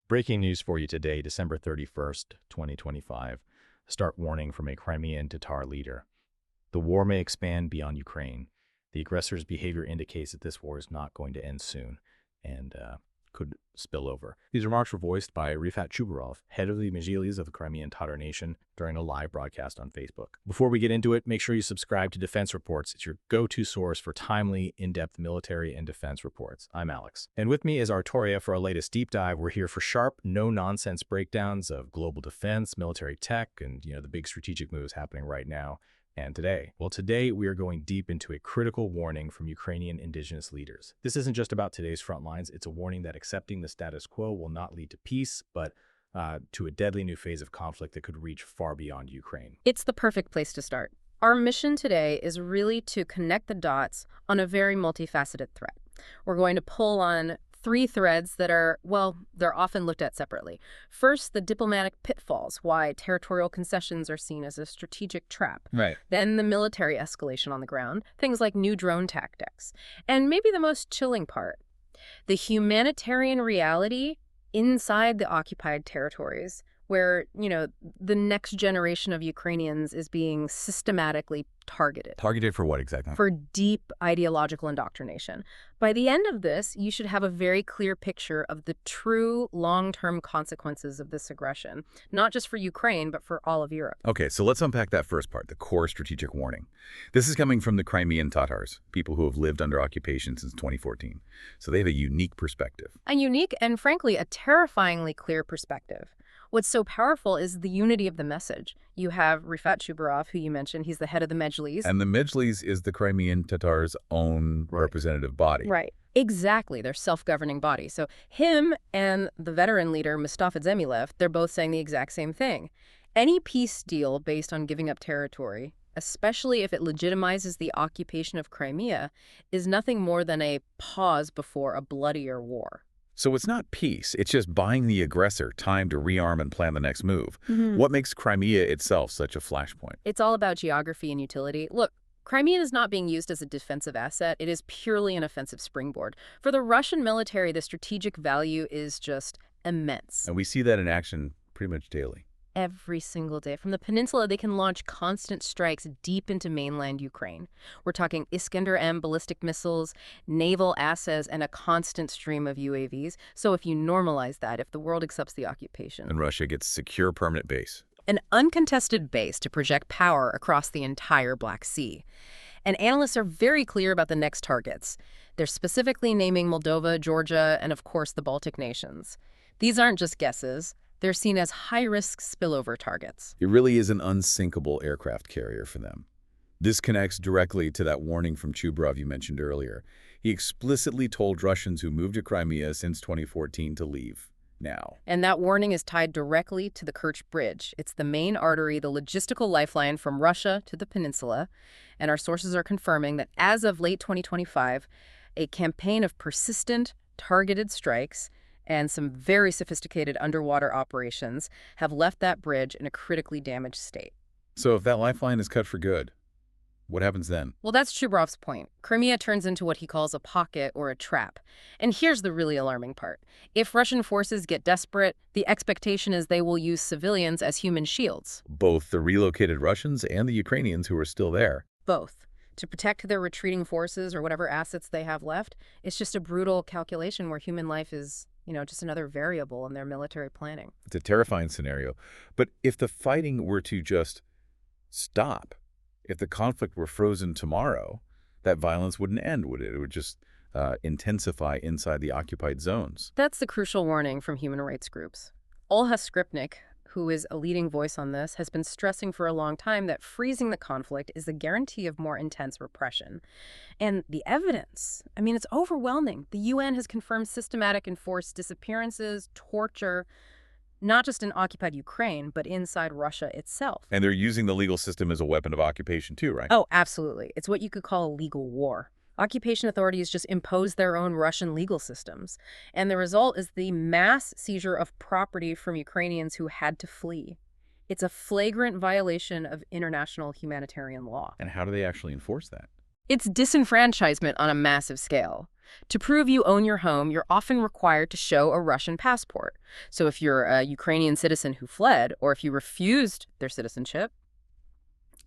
Breaking news for you today, December 31st, 2025. Start warning from a Crimean Tatar leader. The war may expand beyond Ukraine. The aggressor's behavior indicates that this war is not going to end soon and could spill over. These remarks were voiced by Rifat Chubarov, head of the Majlis of the Crimean Tatar Nation, during a live broadcast on Facebook. Before we get into it, make sure you subscribe to Defense Reports. It's your go-to source for timely, in-depth military and defense reports. I'm Alex. And with me is Artoria for our latest deep dive. We're here for sharp, no-nonsense breakdowns of global defense, military tech, and the big strategic moves happening right now. And today? Well, today we are going deep into a critical warning from Ukrainian indigenous leaders. This isn't just about today's front lines. It's a warning that accepting the status quo will not lead to peace, but to a deadly new phase of conflict that could reach far beyond Ukraine. It's the perfect place to start. Our mission today is really to connect the dots on a very multifaceted threat. We're going to pull on three threads that are, well, they're often looked at separately. First, the diplomatic pitfalls, why territorial concessions are seen as a strategic trap. Right. Then the military escalation on the ground, things like new drone tactics. And maybe the most chilling part, the humanitarian reality inside the occupied territories, where, the next generation of Ukrainians is being systematically targeted. Targeted for what exactly? For deep ideological indoctrination. By the end of this, you should have a very clear picture of the true long-term consequences of this aggression, not just for Ukraine, but for all of Europe. Okay, so let's unpack that first part, the core strategic warning. This is coming from the Crimean Tatars, people who have lived under occupation since 2014. So they have a unique perspective. A unique and, frankly, a terrifyingly clear perspective. What's so powerful is the unity of the message. You have Rifat Chubarov, who you mentioned. He's the head of the Majlis. And the Majlis is the Crimean Tatars' own representative body. Right. Exactly. Their self-governing body. So him and the veteran leader, Mustafa Dzemilev, they're both saying the exact same thing. Any peace deal based on giving up territory, especially if it legitimizes the occupation of Crimea, is nothing more than a pause before a bloodier war. So it's not peace, it's just buying the aggressor time to rearm and plan the next move. Mm-hmm. What makes Crimea itself such a flashpoint? It's all about geography and utility. Look, Crimea is not being used as a defensive asset. It is purely an offensive springboard. For the Russian military, the strategic value is just immense. And we see that in action pretty much daily. Every single day. From the peninsula, they can launch constant strikes deep into mainland Ukraine. We're talking Iskander-M ballistic missiles, naval assets, and a constant stream of UAVs. So if you normalize that, if the world accepts the occupation. And Russia gets secure permanent base. An uncontested base to project power across the entire Black Sea. And analysts are very clear about the next targets. They're specifically naming Moldova, Georgia, and of course the Baltic nations. These aren't just guesses. They're seen as high-risk spillover targets. It really is an unsinkable aircraft carrier for them. This connects directly to that warning from Chubarov you mentioned earlier. He explicitly told Russians who moved to Crimea since 2014 to leave now. And that warning is tied directly to the Kerch Bridge. It's the main artery, the logistical lifeline from Russia to the peninsula. And our sources are confirming that as of late 2025, a campaign of persistent, targeted strikes and some very sophisticated underwater operations have left that bridge in a critically damaged state. So if that lifeline is cut for good, what happens then? Well, that's Chubarov's point. Crimea turns into what he calls a pocket or a trap. And here's the really alarming part. If Russian forces get desperate, the expectation is they will use civilians as human shields. Both the relocated Russians and the Ukrainians who are still there. Both. To protect their retreating forces or whatever assets they have left, it's just a brutal calculation where human life is just another variable in their military planning. It's a terrifying scenario. But if the fighting were to just stop, if the conflict were frozen tomorrow, that violence wouldn't end, would it? It would just intensify inside the occupied zones. That's the crucial warning from human rights groups. Olha Skripnik, who is a leading voice on this, has been stressing for a long time that freezing the conflict is a guarantee of more intense repression. And the evidence, it's overwhelming. The UN has confirmed systematic and forced disappearances, torture, not just in occupied Ukraine, but inside Russia itself. And they're using the legal system as a weapon of occupation too, right? Oh, absolutely. It's what you could call a legal war. Occupation authorities just impose their own Russian legal systems. And the result is the mass seizure of property from Ukrainians who had to flee. It's a flagrant violation of international humanitarian law. And how do they actually enforce that? It's disenfranchisement on a massive scale. To prove you own your home, you're often required to show a Russian passport. So if you're a Ukrainian citizen who fled, or if you refused their citizenship,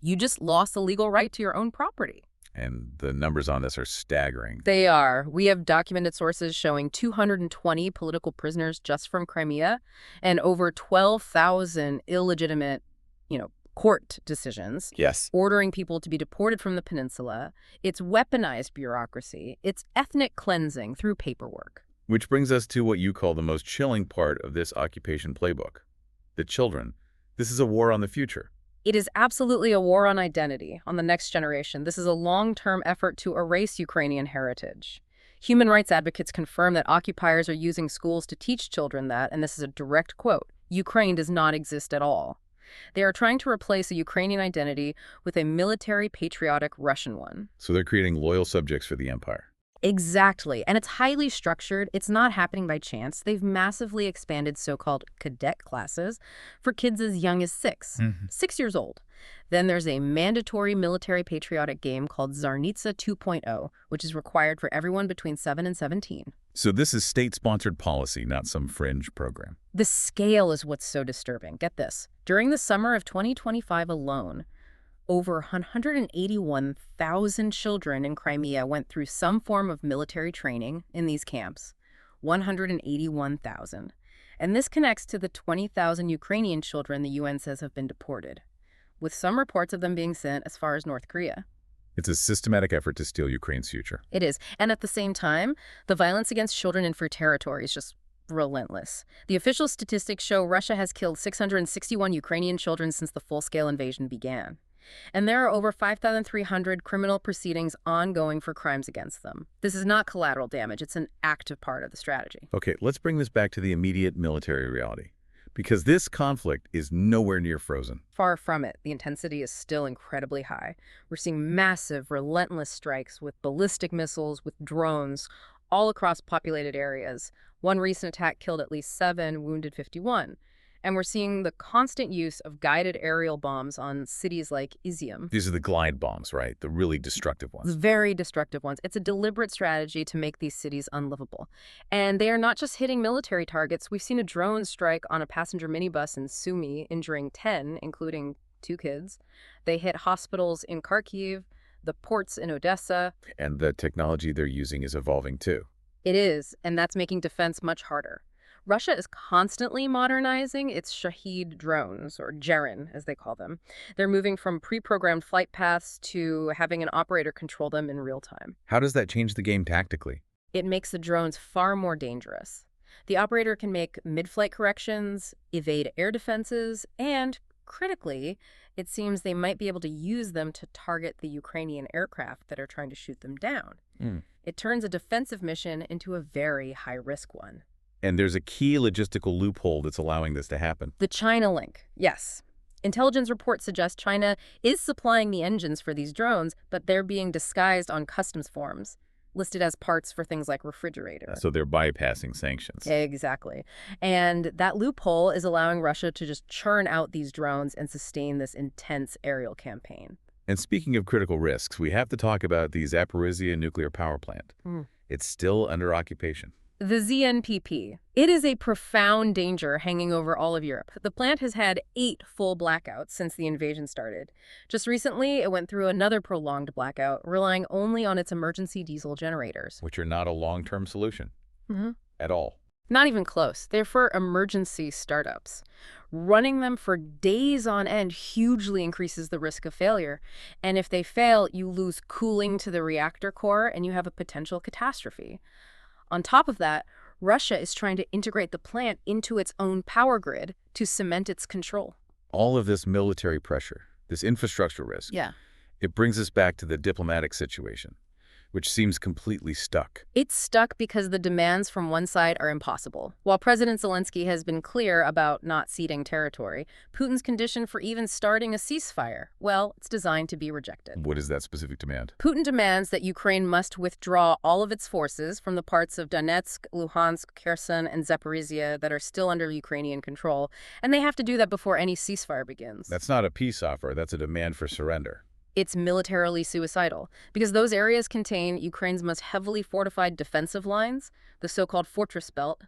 you just lost the legal right to your own property. And the numbers on this are staggering. They are. We have documented sources showing 220 political prisoners just from Crimea and over 12,000 illegitimate, court decisions. Yes. Ordering people to be deported from the peninsula. It's weaponized bureaucracy. It's ethnic cleansing through paperwork. Which brings us to what you call the most chilling part of this occupation playbook. The children. This is a war on the future. It is absolutely a war on identity, on the next generation. This is a long-term effort to erase Ukrainian heritage. Human rights advocates confirm that occupiers are using schools to teach children that, and this is a direct quote, Ukraine does not exist at all. They are trying to replace a Ukrainian identity with a military, patriotic Russian one. So they're creating loyal subjects for the empire. Exactly. And it's highly structured. It's not happening by chance. They've massively expanded so-called cadet classes for kids as young as 6 years old. Then there's a mandatory military patriotic game called Tsarnitsa 2.0, which is required for everyone between 7 and 17. So this is state-sponsored policy, not some fringe program. The scale is what's so disturbing. Get this. During the summer of 2025 alone, over 181,000 children in Crimea went through some form of military training in these camps. 181,000. And this connects to the 20,000 Ukrainian children the UN says have been deported, with some reports of them being sent as far as North Korea. It's a systematic effort to steal Ukraine's future. It is. And at the same time, the violence against children in free territory is just relentless. The official statistics show Russia has killed 661 Ukrainian children since the full-scale invasion began. And there are over 5,300 criminal proceedings ongoing for crimes against them. This is not collateral damage. It's an active part of the strategy. Okay, let's bring this back to the immediate military reality. Because this conflict is nowhere near frozen. Far from it. The intensity is still incredibly high. We're seeing massive, relentless strikes with ballistic missiles, with drones, all across populated areas. One recent attack killed at least 7, wounded 51. And we're seeing the constant use of guided aerial bombs on cities like Izium. These are the glide bombs, right? The really destructive ones. Very destructive ones. It's a deliberate strategy to make these cities unlivable. And they are not just hitting military targets. We've seen a drone strike on a passenger minibus in Sumy, injuring 10, including 2 kids. They hit hospitals in Kharkiv, the ports in Odessa. And the technology they're using is evolving too. It is, and that's making defense much harder. Russia is constantly modernizing its Shahid drones, or Gerin, as they call them. They're moving from pre-programmed flight paths to having an operator control them in real time. How does that change the game tactically? It makes the drones far more dangerous. The operator can make mid-flight corrections, evade air defenses, and, critically, it seems they might be able to use them to target the Ukrainian aircraft that are trying to shoot them down. It turns a defensive mission into a very high-risk one. And there's a key logistical loophole that's allowing this to happen. The China link, yes. Intelligence reports suggest China is supplying the engines for these drones, but they're being disguised on customs forms, listed as parts for things like refrigerators. So they're bypassing sanctions. Exactly. And that loophole is allowing Russia to just churn out these drones and sustain this intense aerial campaign. And speaking of critical risks, we have to talk about the Zaporizhia nuclear power plant. It's still under occupation. The ZNPP. It is a profound danger hanging over all of Europe. The plant has had 8 full blackouts since the invasion started. Just recently, it went through another prolonged blackout, relying only on its emergency diesel generators. Which are not a long-term solution at all. Not even close. They're for emergency startups. Running them for days on end hugely increases the risk of failure. And if they fail, you lose cooling to the reactor core and you have a potential catastrophe. On top of that, Russia is trying to integrate the plant into its own power grid to cement its control. All of this military pressure, this infrastructure risk, it brings us back to the diplomatic situation, which seems completely stuck. It's stuck because the demands from one side are impossible. While President Zelensky has been clear about not ceding territory, Putin's condition for even starting a ceasefire, well, it's designed to be rejected. What is that specific demand? Putin demands that Ukraine must withdraw all of its forces from the parts of Donetsk, Luhansk, Kherson, and Zaporizhia that are still under Ukrainian control, and they have to do that before any ceasefire begins. That's not a peace offer, that's a demand for surrender. It's militarily suicidal because those areas contain Ukraine's most heavily fortified defensive lines, the so-called fortress belt.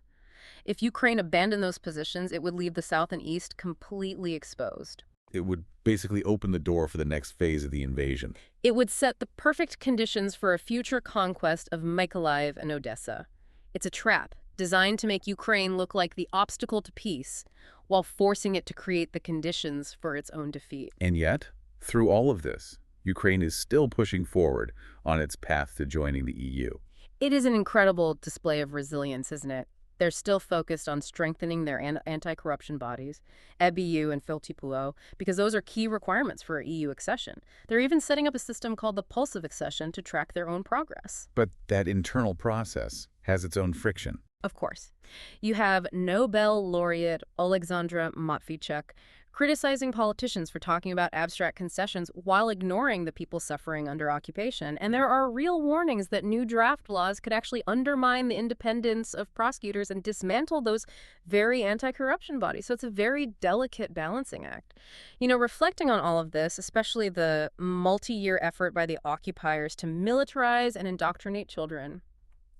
If Ukraine abandoned those positions, it would leave the south and east completely exposed. It would basically open the door for the next phase of the invasion. It would set the perfect conditions for a future conquest of Mykolaiv and Odessa. It's a trap designed to make Ukraine look like the obstacle to peace, while forcing it to create the conditions for its own defeat. And yet, through all of this, Ukraine is still pushing forward on its path to joining the EU. It is an incredible display of resilience, isn't it? They're still focused on strengthening their anti-corruption bodies, EBU and FILTIPUO, because those are key requirements for EU accession. They're even setting up a system called the Pulse of Accession to track their own progress. But that internal process has its own friction. Of course. You have Nobel laureate Alexandra Matvichuk criticizing politicians for talking about abstract concessions while ignoring the people suffering under occupation. And there are real warnings that new draft laws could actually undermine the independence of prosecutors and dismantle those very anti-corruption bodies. So it's a very delicate balancing act. You know, reflecting on all of this, especially the multi-year effort by the occupiers to militarize and indoctrinate children,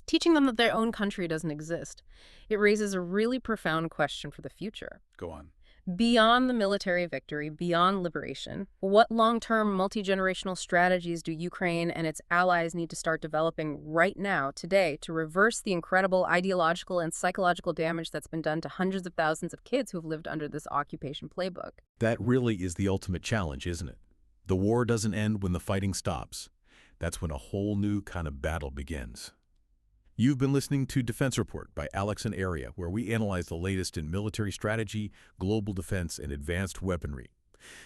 teaching them that their own country doesn't exist, it raises a really profound question for the future. Go on. Beyond the military victory, beyond liberation, what long-term multi-generational strategies do Ukraine and its allies need to start developing right now, today, to reverse the incredible ideological and psychological damage that's been done to hundreds of thousands of kids who've lived under this occupation playbook? That really is the ultimate challenge, isn't it? The war doesn't end when the fighting stops. That's when a whole new kind of battle begins. You've been listening to Defense Report by Alex and Aria, where we analyze the latest in military strategy, global defense, and advanced weaponry.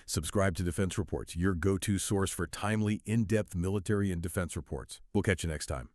Subscribe to Defense Reports, your go-to source for timely, in-depth military and defense reports. We'll catch you next time.